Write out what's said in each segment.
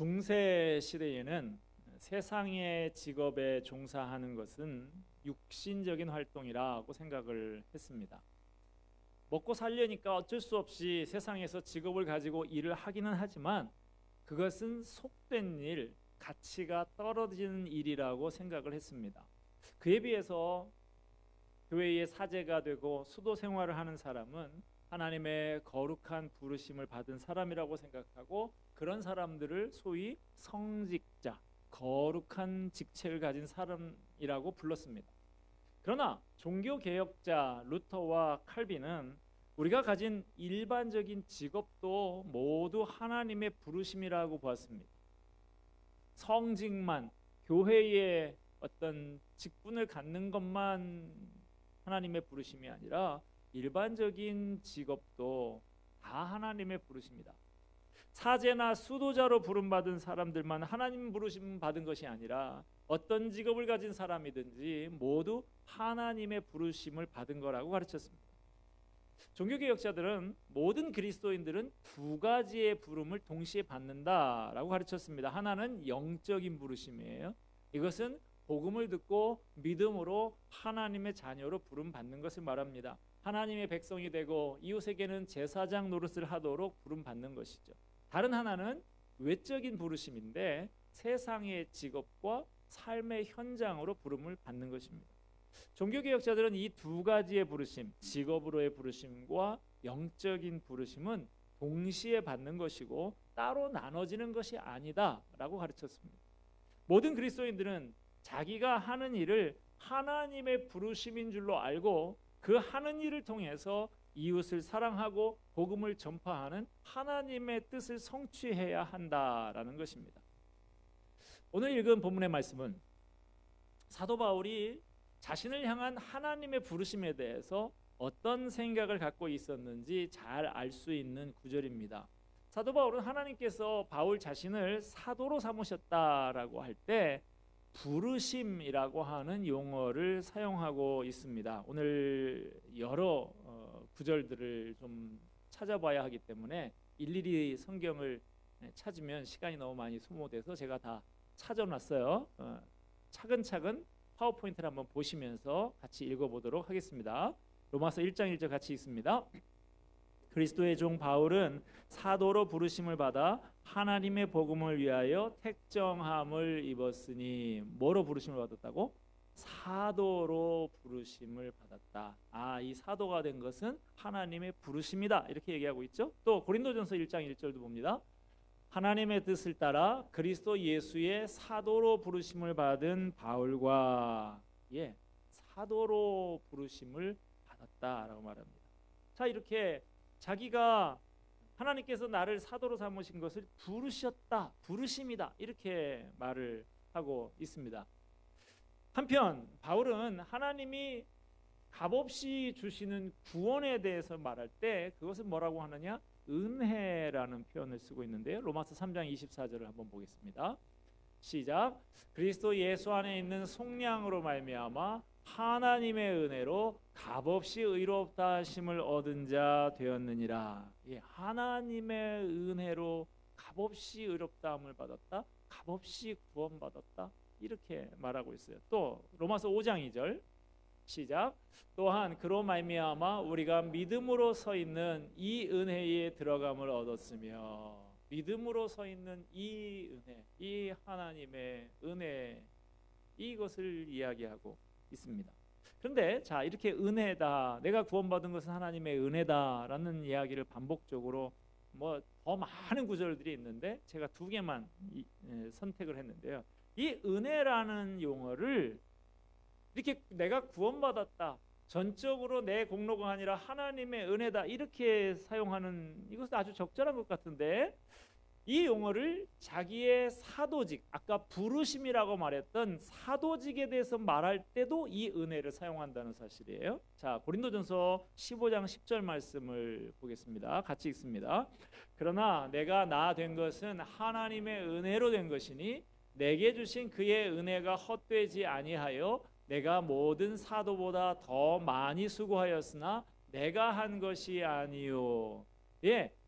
중세 시대에는 세상의 직업에 종사하는 것은 육신적인 활동이라고 생각을 했습니다. 먹고 살려니까 어쩔 수 없이 세상에서 직업을 가지고 일을 하기는 하지만 그것은 속된 일, 가치가 떨어지는 일이라고 생각을 했습니다. 그에 비해서 교회의 사제가 되고 수도 생활을 하는 사람은 하나님의 거룩한 부르심을 받은 사람이라고 생각하고 그런 사람들을 소위 성직자, 거룩한 직책을 가진 사람이라고 불렀습니다. 그러나 종교개혁자 루터와 칼빈은 우리가 가진 일반적인 직업도 모두 하나님의 부르심이라고 보았습니다. 성직만, 교회의 어떤 직분을 갖는 것만 하나님의 부르심이 아니라 일반적인 직업도 다 하나님의 부르심이다. 사제나 수도자로 부름받은 사람들만 하나님 부르심 받은 것이 아니라 어떤 직업을 가진 사람이든지 모두 하나님의 부르심을 받은 거라고 가르쳤습니다. 종교개혁자들은 모든 그리스도인들은 두 가지의 부름을 동시에 받는다라고 가르쳤습니다. 하나는 영적인 부르심이에요. 이것은 복음을 듣고 믿음으로 하나님의 자녀로 부름 받는 것을 말합니다. 하나님의 백성이 되고 이웃에게는 제사장 노릇을 하도록 부름 받는 것이죠. 다른 하나는 외적인 부르심인데 세상의 직업과 삶의 현장으로 부름을 받는 것입니다. 종교개혁자들은 이 두 가지의 부르심, 직업으로의 부르심과 영적인 부르심은 동시에 받는 것이고 따로 나눠지는 것이 아니다라고 가르쳤습니다. 모든 그리스도인들은 자기가 하는 일을 하나님의 부르심인 줄로 알고 그 하는 일을 통해서 이웃을 사랑하고 복음을 전파하는 하나님의 뜻을 성취해야 한다라는 것입니다. 오늘 읽은 본문의 말씀은 사도 바울이 자신을 향한 하나님의 부르심에 대해서 어떤 생각을 갖고 있었는지 잘 알 수 있는 구절입니다. 사도 바울은 하나님께서 바울 자신을 사도로 삼으셨다라고 할 때 부르심이라고 하는 용어를 사용하고 있습니다. 오늘 여러 구절들을 좀 찾아봐야 하기 때문에 일일이 성경을 찾으면 시간이 너무 많이 소모돼서 제가 다 찾아놨어요. 차근차근 파워포인트를 한번 보시면서 같이 읽어보도록 하겠습니다. 로마서 1장 1절 같이 읽습니다. 그리스도의 종 바울은 사도로 부르심을 받아 하나님의 복음을 위하여 택정함을 입었으니 뭐로 부르심을 받았다고? 사도로 부르심을 받았다. 이 사도가 된 것은 하나님의 부르심이다. 이렇게 얘기하고 있죠. 또 고린도전서 1장 1절도 봅니다. 하나님의 뜻을 따라 그리스도 예수의 사도로 부르심을 받은 바울과 사도로 부르심을 받았다라고 말합니다. 자, 이렇게 자기가 하나님께서 나를 사도로 삼으신 것을 부르셨다, 부르심이다 이렇게 말을 하고 있습니다. 한편 바울은 하나님이 값없이 주시는 구원에 대해서 말할 때 그것을 뭐라고 하느냐? 은혜라는 표현을 쓰고 있는데요. 로마서 3장 24절을 한번 보겠습니다. 시작. 그리스도 예수 안에 있는 속량으로 말미암아 하나님의 은혜로 값없이 의롭다 하심을 얻은 자 되었느니라. 하나님의 은혜로 값없이 의롭다함을 받았다, 값없이 구원받았다 이렇게 말하고 있어요. 또 로마서 5장 2절 시작. 또한 그로 말미암아 우리가 믿음으로 서 있는 이 은혜에 들어감을 얻었으며, 믿음으로 서 있는 이 은혜, 이 하나님의 은혜, 이것을 이야기하고 있습니다. 그런데 자, 이렇게 은혜다, 내가 구원받은 것은 하나님의 은혜다라는 이야기를 반복적으로 더 많은 구절들이 있는데 제가 두 개만 선택을 했는데요. 이 은혜라는 용어를 이렇게 내가 구원받았다, 전적으로 내 공로가 아니라 하나님의 은혜다 이렇게 사용하는 이것은 아주 적절한 것 같은데, 이 용어를 자기의 사도직, 아까 부르심이라고 말했던 사도직에 대해서 말할 때도 이 은혜를 사용한다는 사실이에요. 자, 고린도전서 15장 10절 말씀을 보겠습니다. 같이 읽습니다. 그러나 내가 나 된 것은 하나님의 은혜로 된 것이니 내게 주신 그의 은혜가 헛되지 아니하여 내가 모든 사도보다 더 많이 수고하였으나 내가 한 것이 아니요.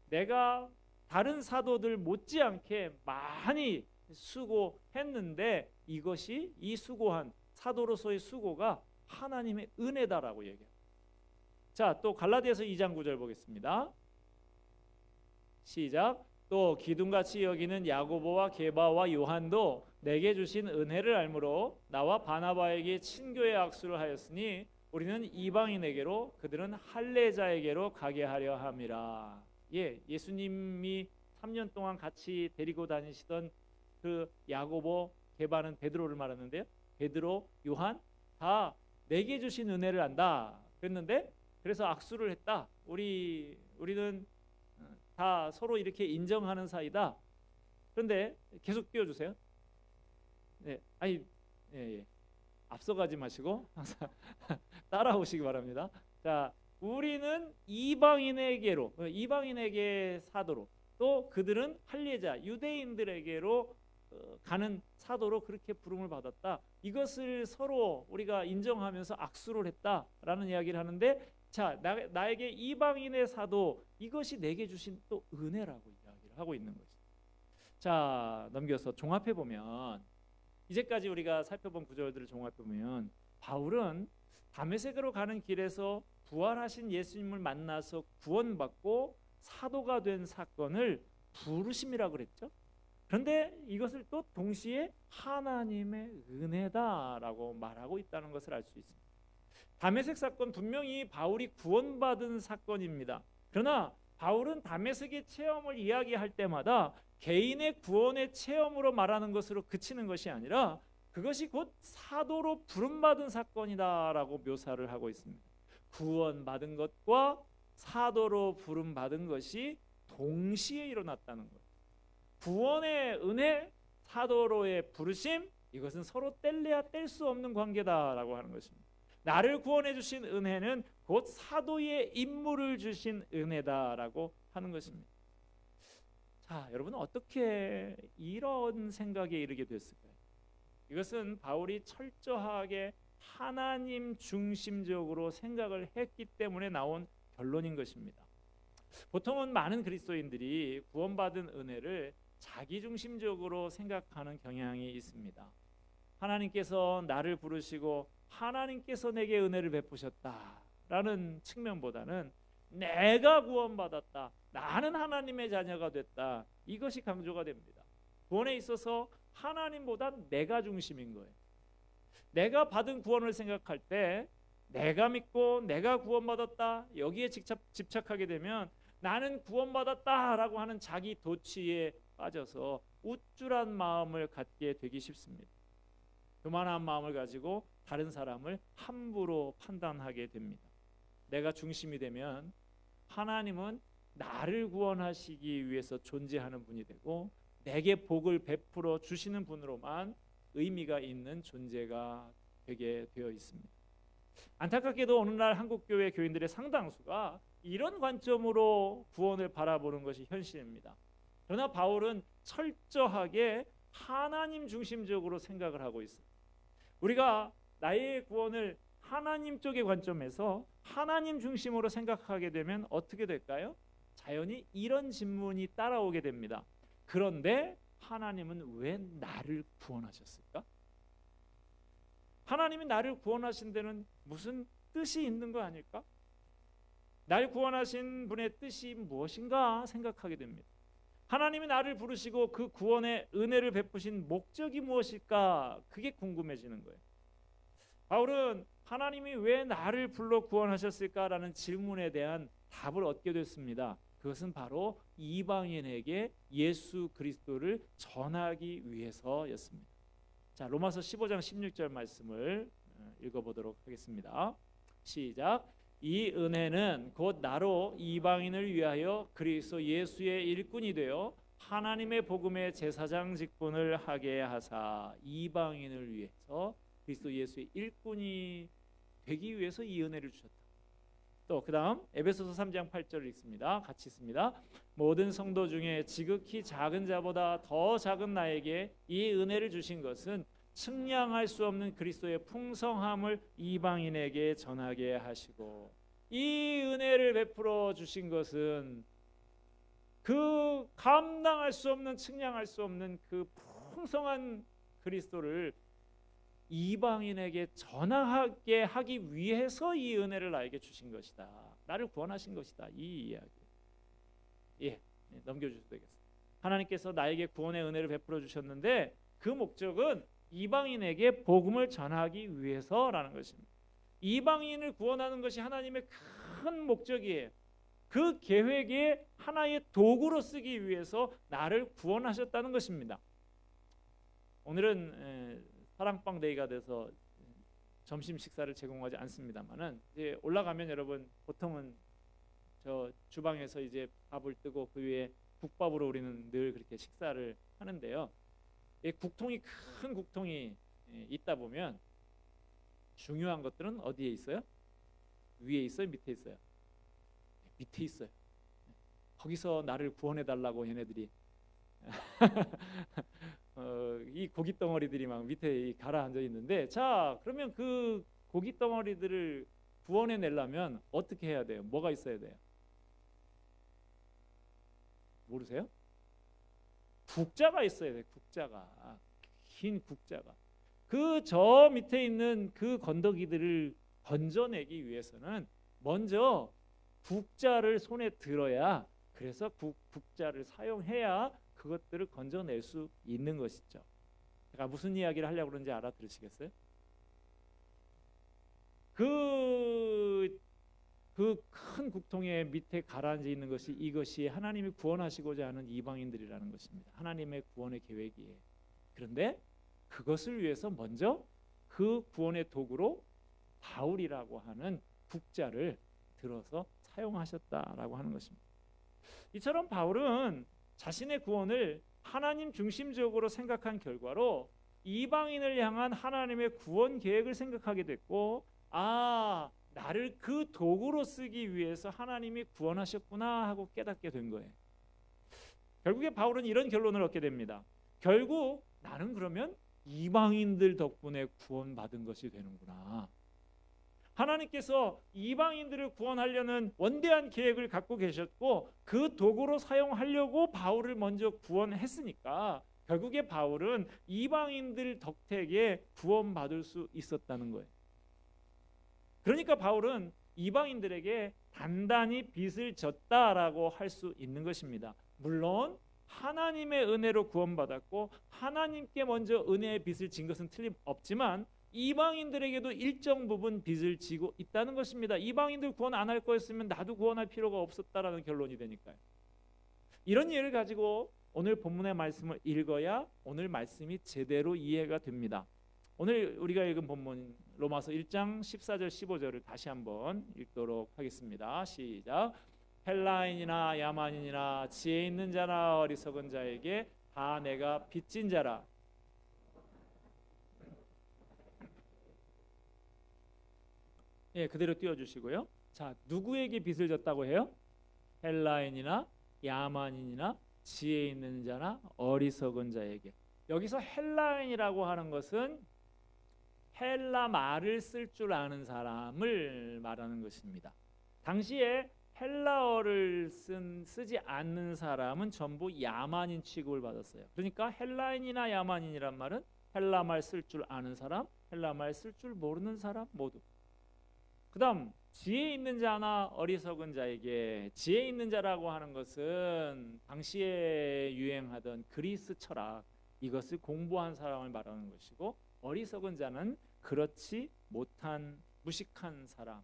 내가 다른 사도들 못지않게 많이 수고했는데 이것이 이 수고한 사도로서의 수고가 하나님의 은혜다라고 얘기해요. 자, 또 갈라디아서 2장 9절 보겠습니다. 시작. 또 기둥같이 여기는 야고보와 게바와 요한도 내게 주신 은혜를 알므로 나와 바나바에게 친교의 악수를 하였으니 우리는 이방인에게로 그들은 할례자에게로 가게 하려 함이라. 예수님이 3년 동안 같이 데리고 다니시던 그 야고보, 게바는 베드로를 말하는데요. 베드로, 요한 다 내게 주신 은혜를 안다 그랬는데, 그래서 악수를 했다. 우리는 다 서로 이렇게 인정하는 사이다. 그런데 계속 띄워주세요. 네, 앞서가지 마시고 항상 따라오시기 바랍니다. 자, 우리는 이방인에게 사도로, 또 그들은 할례자 유대인들에게로 가는 사도로 그렇게 부름을 받았다. 이것을 서로 우리가 인정하면서 악수를 했다라는 이야기를 하는데, 자, 나에게 이방인의 사도, 이것이 내게 주신 또 은혜라고 이야기를 하고 있는 거죠. 자, 넘겨서 종합해 보면, 이제까지 우리가 살펴본 구절들을 종합해 보면, 바울은 다메섹으로 가는 길에서 부활하신 예수님을 만나서 구원받고 사도가 된 사건을 부르심이라고 그랬죠. 그런데 이것을 또 동시에 하나님의 은혜다라고 말하고 있다는 것을 알 수 있습니다. 다메섹 사건 분명히 바울이 구원받은 사건입니다. 그러나 바울은 다메섹의 체험을 이야기할 때마다 개인의 구원의 체험으로 말하는 것으로 그치는 것이 아니라 그것이 곧 사도로 부름받은 사건이다라고 묘사를 하고 있습니다. 구원받은 것과 사도로 부름받은 것이 동시에 일어났다는 거예요. 구원의 은혜, 사도로의 부르심, 이것은 서로 뗄래야 뗄 수 없는 관계다라고 하는 것입니다. 나를 구원해 주신 은혜는 곧 사도의 임무를 주신 은혜다라고 하는 것입니다. 자, 여러분은 어떻게 이런 생각에 이르게 됐을까요? 이것은 바울이 철저하게 하나님 중심적으로 생각을 했기 때문에 나온 결론인 것입니다. 보통은 많은 그리스도인들이 구원받은 은혜를 자기중심적으로 생각하는 경향이 있습니다. 하나님께서 나를 부르시고 하나님께서 내게 은혜를 베푸셨다라는 측면보다는 내가 구원받았다, 나는 하나님의 자녀가 됐다, 이것이 강조가 됩니다. 구원에 있어서 하나님보다 내가 중심인 거예요. 내가 받은 구원을 생각할 때 내가 믿고 내가 구원받았다, 여기에 집착하게 되면 나는 구원받았다라고 하는 자기 도취에 빠져서 우쭐한 마음을 갖게 되기 쉽습니다. 교만한 마음을 가지고 다른 사람을 함부로 판단하게 됩니다. 내가 중심이 되면 하나님은 나를 구원하시기 위해서 존재하는 분이 되고 내게 복을 베풀어 주시는 분으로만 의미가 있는 존재가 되게 되어 있습니다. 안타깝게도 오늘날 한국교회 교인들의 상당수가 이런 관점으로 구원을 바라보는 것이 현실입니다. 그러나 바울은 철저하게 하나님 중심적으로 생각을 하고 있어요. 우리가 나의 구원을 하나님 쪽의 관점에서 하나님 중심으로 생각하게 되면 어떻게 될까요? 자연히 이런 질문이 따라오게 됩니다. 그런데 하나님은 왜 나를 구원하셨을까? 하나님이 나를 구원하신 데는 무슨 뜻이 있는 거 아닐까? 날 구원하신 분의 뜻이 무엇인가 생각하게 됩니다. 하나님이 나를 부르시고 그 구원의 은혜를 베푸신 목적이 무엇일까? 그게 궁금해지는 거예요. 바울은 하나님이 왜 나를 불러 구원하셨을까라는 질문에 대한 답을 얻게 됐습니다. 그것은 바로 이방인에게 예수 그리스도를 전하기 위해서였습니다. 자, 로마서 15장 16절 말씀을 읽어보도록 하겠습니다. 시작. 이 은혜는 곧 나로 이방인을 위하여 그리스도 예수의 일꾼이 되어 하나님의 복음의 제사장 직분을 하게 하사, 이방인을 위해서 그리스도 예수의 일꾼이 되기 위해서 이 은혜를 주셨다. 또 그 다음 에베소서 3장 8절을 읽습니다. 같이 읽습니다. 모든 성도 중에 지극히 작은 자보다 더 작은 나에게 이 은혜를 주신 것은 측량할 수 없는 그리스도의 풍성함을 이방인에게 전하게 하시고, 이 은혜를 베풀어 주신 것은 그 감당할 수 없는, 측량할 수 없는 그 풍성한 그리스도를 이방인에게 전하게 하기 위해서 이 은혜를 나에게 주신 것이다. 나를 구원하신 것이다. 이 이야기. 넘겨주셔도 되겠습니다. 하나님께서 나에게 구원의 은혜를 베풀어 주셨는데 그 목적은 이방인에게 복음을 전하기 위해서라는 것입니다. 이방인을 구원하는 것이 하나님의 큰 목적이에요. 그 계획의 하나의 도구로 쓰기 위해서 나를 구원하셨다는 것입니다. 오늘은 사랑방 데이가 돼서 점심 식사를 제공하지 않습니다만은 이제 올라가면 여러분 보통은 저 주방에서 이제 밥을 뜨고 그 위에 국밥으로 우리는 늘 그렇게 식사를 하는데요. 이 국통이, 큰 국통이 있다 보면 중요한 것들은 어디에 있어요? 위에 있어요? 밑에 있어요? 밑에 있어요. 거기서 나를 구원해 달라고 얘네들이 이 고깃 덩어리들이 막 밑에 가라앉아 있는데, 자 그러면 그 고깃 덩어리들을 구원해 내려면 어떻게 해야 돼요? 뭐가 있어야 돼요? 모르세요? 국자가 있어야 돼요. 국자가, 긴 국자가. 그 저 밑에 있는 그 건더기들을 건져내기 위해서는 먼저 국자를 손에 들어야, 그래서 국자를 사용해야 그것들을 건져낼 수 있는 것이죠. 제가 무슨 이야기를 하려고 그러는지 알아들으시겠어요? 그 큰 국통의 밑에 가라앉아 있는 것이, 이것이 하나님이 구원하시고자 하는 이방인들이라는 것입니다. 하나님의 구원의 계획이에요. 그런데 그것을 위해서 먼저 그 구원의 도구로 바울이라고 하는 국자를 들어서 사용하셨다라고 하는 것입니다. 이처럼 바울은 자신의 구원을 하나님 중심적으로 생각한 결과로 이방인을 향한 하나님의 구원 계획을 생각하게 됐고, 나를 그 도구로 쓰기 위해서 하나님이 구원하셨구나 하고 깨닫게 된 거예요. 결국에 바울은 이런 결론을 얻게 됩니다. 결국 나는 그러면 이방인들 덕분에 구원받은 것이 되는구나. 하나님께서 이방인들을 구원하려는 원대한 계획을 갖고 계셨고 그 도구로 사용하려고 바울을 먼저 구원했으니까 결국에 바울은 이방인들 덕택에 구원받을 수 있었다는 거예요. 그러니까 바울은 이방인들에게 단단히 빚을 졌다라고 할 수 있는 것입니다. 물론 하나님의 은혜로 구원받았고 하나님께 먼저 은혜의 빚을 진 것은 틀림없지만 이방인들에게도 일정 부분 빚을 지고 있다는 것입니다. 이방인들 구원 안 할 거였으면 나도 구원할 필요가 없었다라는 결론이 되니까요. 이런 이해를 가지고 오늘 본문의 말씀을 읽어야 오늘 말씀이 제대로 이해가 됩니다. 오늘 우리가 읽은 본문 로마서 1장 14절 15절을 다시 한번 읽도록 하겠습니다. 시작. 헬라인이나 야만인이나 지혜 있는 자나 어리석은 자에게 다 내가 빚진 자라. 그대로 띄워주시고요. 자, 누구에게 빚을 졌다고 해요? 헬라인이나 야만인이나 지혜 있는 자나 어리석은 자에게. 여기서 헬라인이라고 하는 것은 헬라 말을 쓸 줄 아는 사람을 말하는 것입니다. 당시에 헬라어를 쓰지 않는 사람은 전부 야만인 취급을 받았어요. 그러니까 헬라인이나 야만인이란 말은 헬라 말 쓸 줄 아는 사람, 헬라 말 쓸 줄 모르는 사람 모두. 그 다음 지혜 있는 자나 어리석은 자에게, 지혜 있는 자라고 하는 것은 당시에 유행하던 그리스 철학, 이것을 공부한 사람을 말하는 것이고, 어리석은 자는 그렇지 못한 무식한 사람,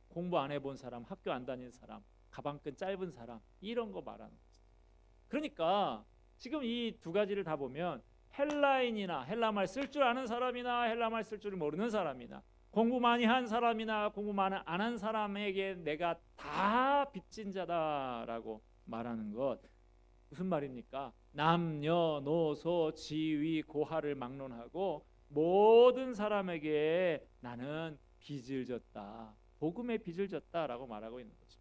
공부 안 해본 사람, 학교 안 다닌 사람, 가방끈 짧은 사람, 이런 거 말하는 거죠. 그러니까 지금 이 두 가지를 다 보면 헬라인이나 헬라 말 쓸 줄 아는 사람이나 헬라 말 쓸 줄 모르는 사람이나 공부 많이 한 사람이나 공부 많이 안 한 사람에게 내가 다 빚진 자다라고 말하는 것, 무슨 말입니까? 남녀노소 지위 고하를 막론하고 모든 사람에게 나는 빚을 졌다, 복음의 빚을 졌다라고 말하고 있는 거죠.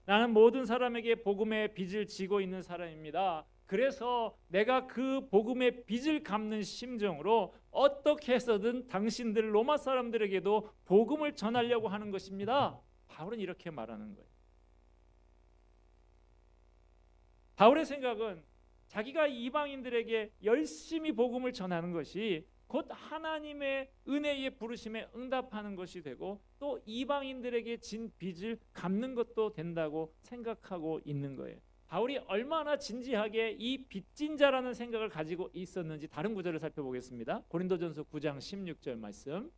나는 모든 사람에게 복음의 빚을 지고 있는 사람입니다. 그래서 내가 그 복음의 빚을 갚는 심정으로 어떻게 해서든 당신들 로마 사람들에게도 복음을 전하려고 하는 것입니다. 바울은 이렇게 말하는 거예요. 바울의 생각은 자기가 이방인들에게 열심히 복음을 전하는 것이 곧 하나님의 은혜의 부르심에 응답하는 것이 되고 또 이방인들에게 진 빚을 갚는 것도 된다고 생각하고 있는 거예요. 바울이 얼마나 진지하게 이 빚진 자라는 생각을 가지고 있었는지 다른 구절을 살펴보겠습니다. 고린도전서 9장 16절 말씀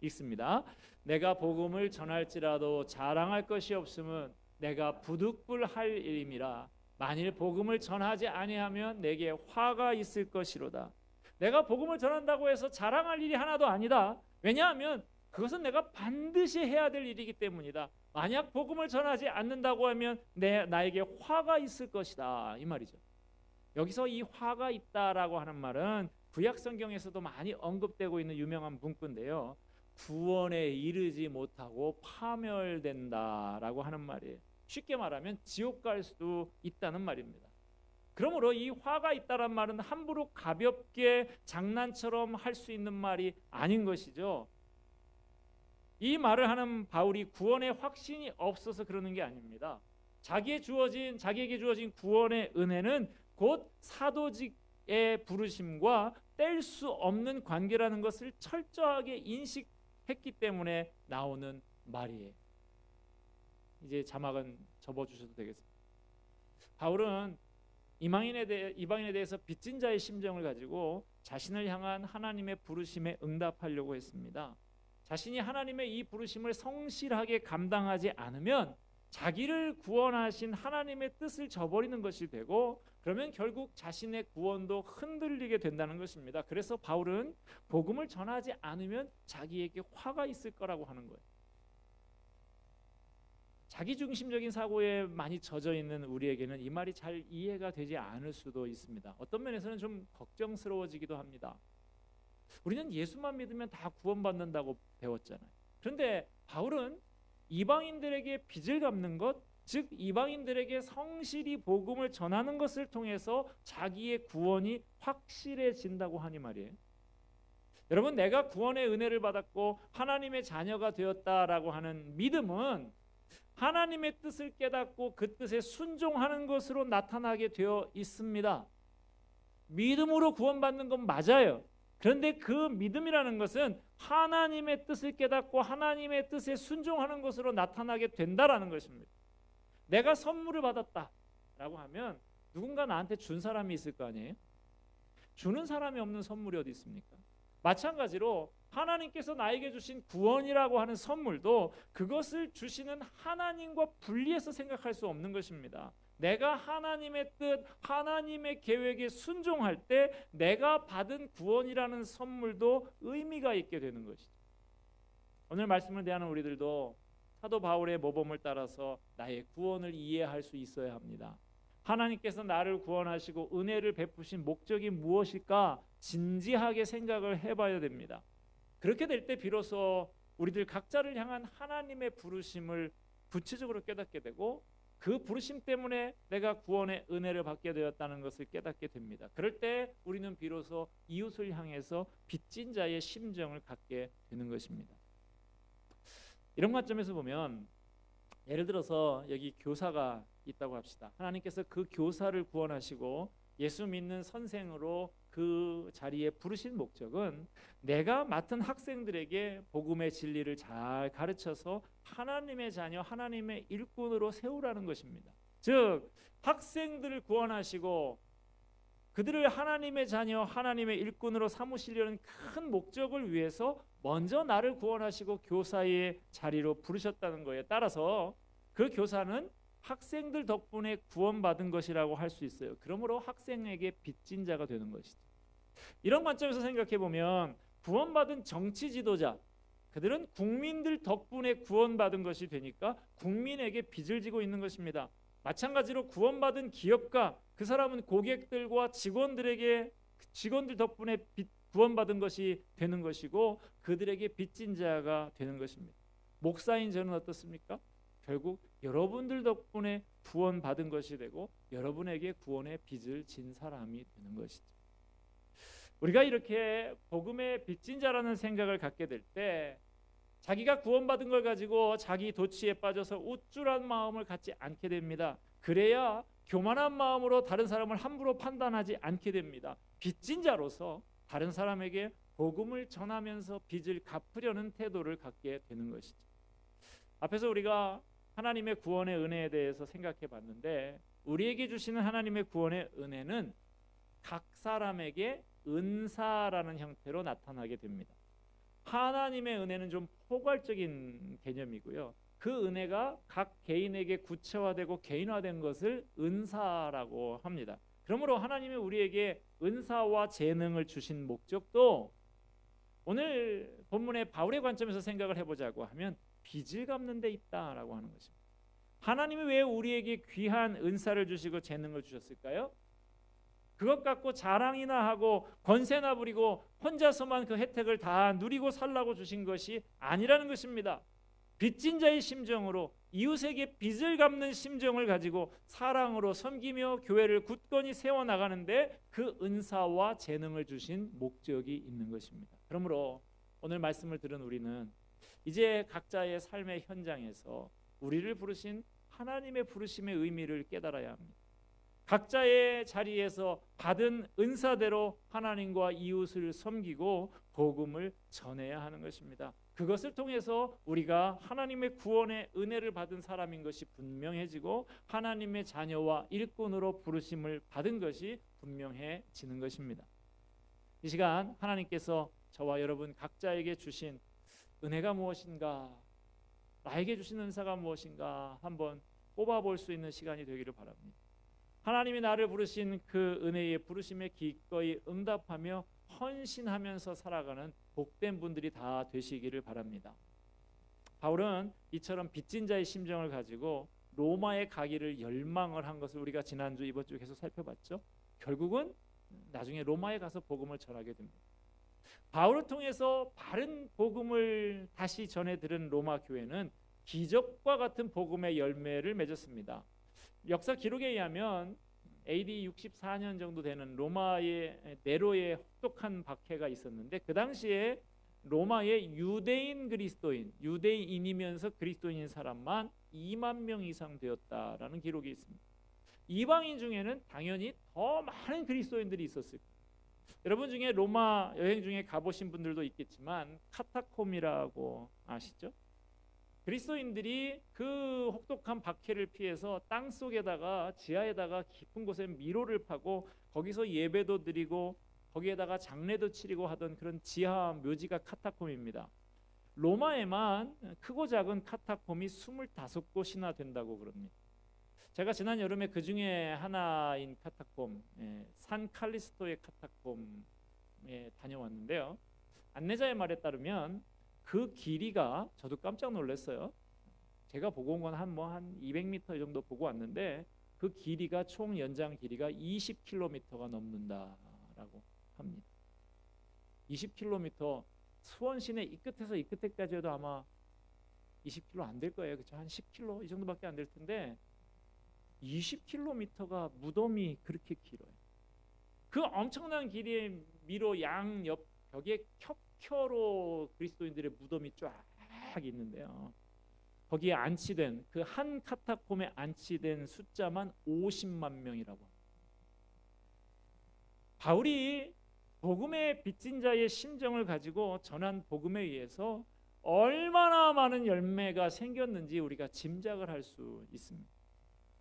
읽습니다. 내가 복음을 전할지라도 자랑할 것이 없음은 내가 부득불할 일임이라. 만일 복음을 전하지 아니하면 내게 화가 있을 것이로다. 내가 복음을 전한다고 해서 자랑할 일이 하나도 아니다. 왜냐하면 그것은 내가 반드시 해야 될 일이기 때문이다. 만약 복음을 전하지 않는다고 하면 나에게 화가 있을 것이다, 이 말이죠. 여기서 이 화가 있다라고 하는 말은 구약 성경에서도 많이 언급되고 있는 유명한 문구인데요, 구원에 이르지 못하고 파멸된다라고 하는 말이에요. 쉽게 말하면 지옥 갈 수도 있다는 말입니다. 그러므로 이 화가 있다란 말은 함부로 가볍게 장난처럼 할 수 있는 말이 아닌 것이죠. 이 말을 하는 바울이 구원의 확신이 없어서 그러는 게 아닙니다. 자기에게 주어진 구원의 은혜는 곧 사도직의 부르심과 뗄 수 없는 관계라는 것을 철저하게 인식했기 때문에 나오는 말이에요. 이제 자막은 접어주셔도 되겠습니다. 바울은 이방인에 대해서 빚진 자의 심정을 가지고 자신을 향한 하나님의 부르심에 응답하려고 했습니다. 자신이 하나님의 이 부르심을 성실하게 감당하지 않으면 자기를 구원하신 하나님의 뜻을 저버리는 것이 되고, 그러면 결국 자신의 구원도 흔들리게 된다는 것입니다. 그래서 바울은 복음을 전하지 않으면 자기에게 화가 있을 거라고 하는 거예요. 자기중심적인 사고에 많이 젖어 있는 우리에게는 이 말이 잘 이해가 되지 않을 수도 있습니다. 어떤 면에서는 좀 걱정스러워지기도 합니다. 우리는 예수만 믿으면 다 구원받는다고 배웠잖아요. 그런데 바울은 이방인들에게 빚을 갚는 것, 즉 이방인들에게 성실히 복음을 전하는 것을 통해서 자기의 구원이 확실해진다고 하니 말이에요. 여러분, 내가 구원의 은혜를 받았고 하나님의 자녀가 되었다라고 하는 믿음은 하나님의 뜻을 깨닫고 그 뜻에 순종하는 것으로 나타나게 되어 있습니다. 믿음으로 구원받는 건 맞아요. 그런데 그 믿음이라는 것은 하나님의 뜻을 깨닫고 하나님의 뜻에 순종하는 것으로 나타나게 된다라는 것입니다. 내가 선물을 받았다라고 하면 누군가 나한테 준 사람이 있을 거 아니에요? 주는 사람이 없는 선물이 어디 있습니까? 마찬가지로 하나님께서 나에게 주신 구원이라고 하는 선물도 그것을 주시는 하나님과 분리해서 생각할 수 없는 것입니다. 내가 하나님의 뜻, 하나님의 계획에 순종할 때 내가 받은 구원이라는 선물도 의미가 있게 되는 것이죠. 오늘 말씀을 대하는 우리들도 사도 바울의 모범을 따라서 나의 구원을 이해할 수 있어야 합니다. 하나님께서 나를 구원하시고 은혜를 베푸신 목적이 무엇일까 진지하게 생각을 해봐야 됩니다. 그렇게 될 때 비로소 우리들 각자를 향한 하나님의 부르심을 구체적으로 깨닫게 되고, 그 부르심 때문에 내가 구원의 은혜를 받게 되었다는 것을 깨닫게 됩니다. 그럴 때 우리는 비로소 이웃을 향해서 빚진 자의 심정을 갖게 되는 것입니다. 이런 관점에서 보면, 예를 들어서 여기 교사가 있다고 합시다. 하나님께서 그 교사를 구원하시고 예수 믿는 선생으로 그 자리에 부르신 목적은 내가 맡은 학생들에게 복음의 진리를 잘 가르쳐서 하나님의 자녀, 하나님의 일꾼으로 세우라는 것입니다. 즉 학생들을 구원하시고 그들을 하나님의 자녀, 하나님의 일꾼으로 삼으시려는 큰 목적을 위해서 먼저 나를 구원하시고 교사의 자리로 부르셨다는 거에 따라서 그 교사는 학생들 덕분에 구원받은 것이라고 할 수 있어요. 그러므로 학생에게 빚진 자가 되는 것이죠. 이런 관점에서 생각해 보면 구원받은 정치 지도자, 그들은 국민들 덕분에 구원받은 것이 되니까 국민에게 빚을 지고 있는 것입니다. 마찬가지로 구원받은 기업가, 그 사람은 고객들과 직원들 덕분에 구원받은 것이 되는 것이고 그들에게 빚진 자가 되는 것입니다. 목사인 저는 어떻습니까? 결국 여러분들 덕분에 구원받은 것이 되고 여러분에게 구원의 빚을 진 사람이 되는 것이죠. 우리가 이렇게 복음의 빚진 자라는 생각을 갖게 될 때 자기가 구원받은 걸 가지고 자기 도취에 빠져서 우쭐한 마음을 갖지 않게 됩니다. 그래야 교만한 마음으로 다른 사람을 함부로 판단하지 않게 됩니다. 빚진 자로서 다른 사람에게 복음을 전하면서 빚을 갚으려는 태도를 갖게 되는 것이죠. 앞에서 우리가 하나님의 구원의 은혜에 대해서 생각해 봤는데, 우리에게 주시는 하나님의 구원의 은혜는 각 사람에게 은사라는 형태로 나타나게 됩니다. 하나님의 은혜는 좀 포괄적인 개념이고요. 그 은혜가 각 개인에게 구체화되고 개인화된 것을 은사라고 합니다. 그러므로 하나님이 우리에게 은사와 재능을 주신 목적도 오늘 본문의 바울의 관점에서 생각을 해보자고 하면 빚을 갚는 데 있다라고 하는 것입니다. 하나님이 왜 우리에게 귀한 은사를 주시고 재능을 주셨을까요? 그것 갖고 자랑이나 하고 권세나 부리고 혼자서만 그 혜택을 다 누리고 살라고 주신 것이 아니라는 것입니다. 빚진 자의 심정으로 이웃에게 빚을 갚는 심정을 가지고 사랑으로 섬기며 교회를 굳건히 세워나가는데 그 은사와 재능을 주신 목적이 있는 것입니다. 그러므로 오늘 말씀을 들은 우리는 이제 각자의 삶의 현장에서 우리를 부르신 하나님의 부르심의 의미를 깨달아야 합니다. 각자의 자리에서 받은 은사대로 하나님과 이웃을 섬기고 복음을 전해야 하는 것입니다. 그것을 통해서 우리가 하나님의 구원의 은혜를 받은 사람인 것이 분명해지고 하나님의 자녀와 일꾼으로 부르심을 받은 것이 분명해지는 것입니다. 이 시간 하나님께서 저와 여러분 각자에게 주신 은혜가 무엇인가, 나에게 주신 은사가 무엇인가 한번 뽑아볼 수 있는 시간이 되기를 바랍니다. 하나님이 나를 부르신 그 은혜의 부르심에 기꺼이 응답하며 헌신하면서 살아가는 복된 분들이 다 되시기를 바랍니다. 바울은 이처럼 빚진 자의 심정을 가지고 로마에 가기를 열망을 한 것을 우리가 지난주 이번 주 계속 살펴봤죠. 결국은 나중에 로마에 가서 복음을 전하게 됩니다. 바울을 통해서 바른 복음을 다시 전해 들은 로마 교회는 기적과 같은 복음의 열매를 맺었습니다. 역사 기록에 의하면 AD 64년 정도 되는 로마의 네로의 혹독한 박해가 있었는데 그 당시에 로마의 유대인 그리스도인, 유대인이면서 그리스도인인 사람만 2만 명 이상 되었다라는 기록이 있습니다. 이방인 중에는 당연히 더 많은 그리스도인들이 있었을 거예요. 여러분 중에 로마 여행 중에 가보신 분들도 있겠지만 카타콤이라고 아시죠? 그리스도인들이 그 혹독한 박해를 피해서 땅 속에다가 지하에다가 깊은 곳에 미로를 파고 거기서 예배도 드리고 거기에다가 장례도 치르고 하던 그런 지하 묘지가 카타콤입니다. 로마에만 크고 작은 카타콤이 25곳이나 된다고 그럽니다. 제가 지난 여름에 그 중에 하나인 카타콤, 산 칼리스토의 카타콤에 다녀왔는데요. 안내자의 말에 따르면 그 길이가 저도 깜짝 놀랐어요. 제가 보고 온 건 한 200m 정도 보고 왔는데 그 길이가 총 연장 길이가 20km가 넘는다라고 합니다. 20km, 수원 시내 이 끝에서 이 끝에까지 해도 아마 20km 안 될 거예요. 그렇죠? 한 10km 이 정도밖에 안 될 텐데 20km가 무덤이 그렇게 길어요. 그 엄청난 길이의 미로 양옆 벽에 켜켜로 그리스도인들의 무덤이 쫙 있는데요. 거기에 안치된 그 한 카타콤에 안치된 숫자만 50만 명이라고 합니다. 바울이 복음의 빚진 자의 심정을 가지고 전한 복음에 의해서 얼마나 많은 열매가 생겼는지 우리가 짐작을 할 수 있습니다.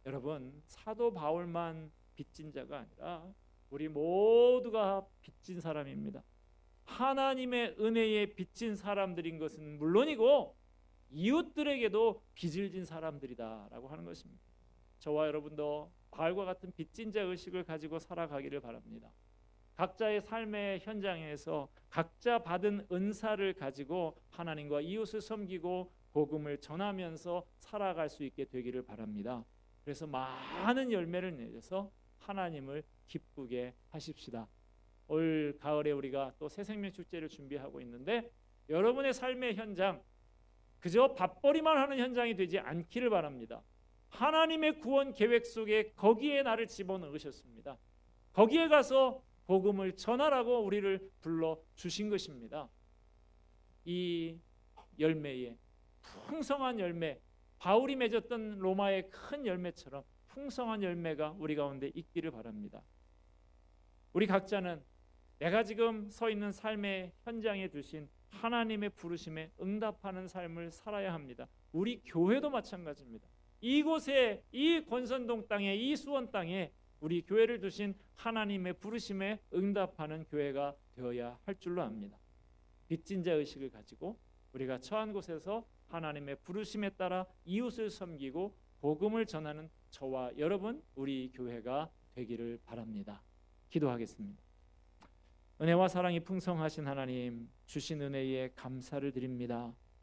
여러분, 사도 바울만 빚진 자가 아니라 우리 모두가 빚진 사람입니다. 하나님의 은혜에 빚진 사람들인 것은 물론이고 이웃들에게도 빚을 진 사람들이다라고 하는 것입니다. 저와 여러분도 바울과 같은 빚진 자 의식을 가지고 살아가기를 바랍니다. 각자의 삶의 현장에서 각자 받은 은사를 가지고 하나님과 이웃을 섬기고 복음을 전하면서 살아갈 수 있게 되기를 바랍니다. 그래서 많은 열매를 내서 하나님을 기쁘게 하십시다. 올 가을에 우리가 또 새생명 축제를 준비하고 있는데 여러분의 삶의 현장 그저 밥벌이만 하는 현장이 되지 않기를 바랍니다. 하나님의 구원 계획 속에 거기에 나를 집어넣으셨습니다. 거기에 가서 복음을 전하라고 우리를 불러주신 것입니다. 이 열매에 풍성한 열매, 바울이 맺었던 로마의 큰 열매처럼 풍성한 열매가 우리 가운데 있기를 바랍니다. 우리 각자는 내가 지금 서 있는 삶의 현장에 두신 하나님의 부르심에 응답하는 삶을 살아야 합니다. 우리 교회도 마찬가지입니다. 이곳에, 이 권선동 땅에, 이 수원 땅에 우리 교회를 두신 하나님의 부르심에 응답하는 교회가 되어야 할 줄로 압니다. 빚진 자 의식을 가지고 우리가 처한 곳에서 하나님의 부르심에 따라 이웃을 섬기고 복음을 전하는 저와 여러분, 우리 교회가 되기를 바랍니다. 기도하겠습니다. 은혜와 사랑이 풍성하신 하나님, 주신 은혜에 감사를 드립니다.